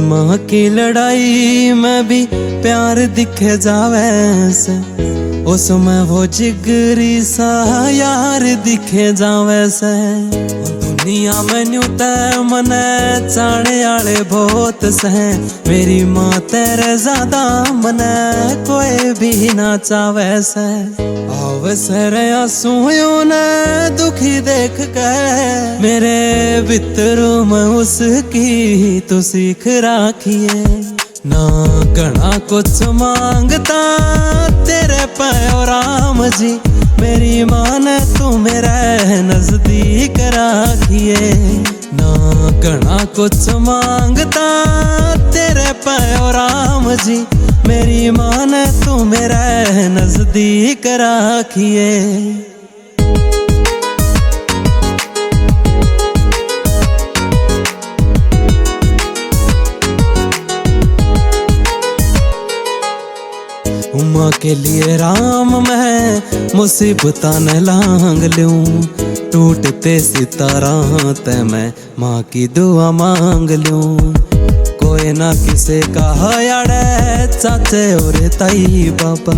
माँ की लड़ाई में भी प्यार दिखे जावे से, उसमें वो जिगरी सा यार दिखे जावे से। दुनिया में न्यू तय मने चाणे आले बहुत से, मेरी माँ तेरे ज्यादा मने कोई भी ना चावे से। अवसर आंसुओं ने दुखी देख के मेरे भीतरों में उसकी तो सीख राखिए। ना घना कुछ मांगता तेरे पे ओ राम जी, मेरी माँ ने तू मेरे नजदीक राखिए। ना घना कुछ मांगता तेरे पे ओ राम जी, मेरी माँ ने तू मेरे नजदीक राखिए। माँ के लिए राम मैं मुसीबतां न लांग लूं, टूटते सितारा ते मैं माँ की दुआ मांग लूं। कोई ना किसे कहा याड़े चाचे और ताई बाबा,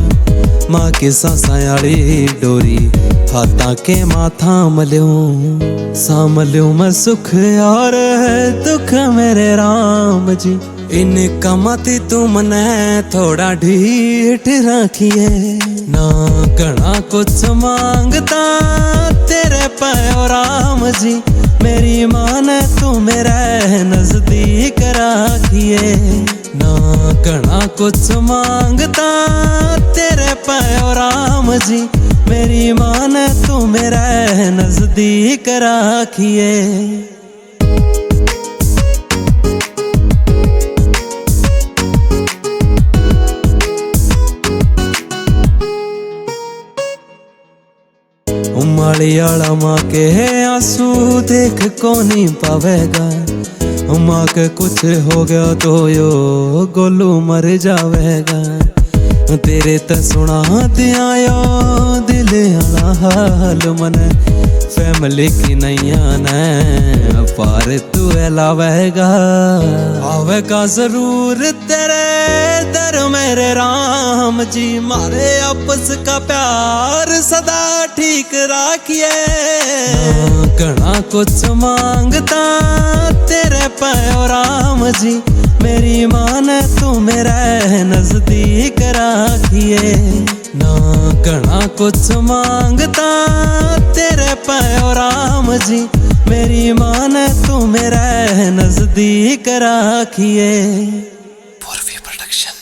माँ की सांसायाड़ी डोरी हाथा के माथा मलूं। सामलूं मैं सुख और दुख मेरे राम जी, इनका मती तू मने थोड़ा ढीठ रखिए। ना घना कुछ मांगता तेरे पे ओ राम जी, मेरी माँ ने तू मेरे नजदीक राखिए। ना घना कुछ मांगता तेरे पे ओ राम जी, मेरी माँ ने तू मेरे नजदीक राखिए। मालियाला माँ के आंसू देख कौनी पावेगा, माँ के कुछ हो गया तो यो गोलू मर जावेगा। तेरे ते सुना दिया यो दिल आला हाल मने, फैमिली की नैया ने पार तू लावेगा। आवेगा जरूर तेरे दर मेरे राम जी, मारे आपस का प्यार सदा ठीक राखिए। घना कुछ मांगता तेरे पे ओ राम जी, मेरी माँ ने तू मेरे नजदीक राखिए। ना घना कुछ मांगता तेरे पे ओ राम जी, मेरी माँ ने तू मेरे नजदीक राखिए। पूर्वी प्रोडक्शन।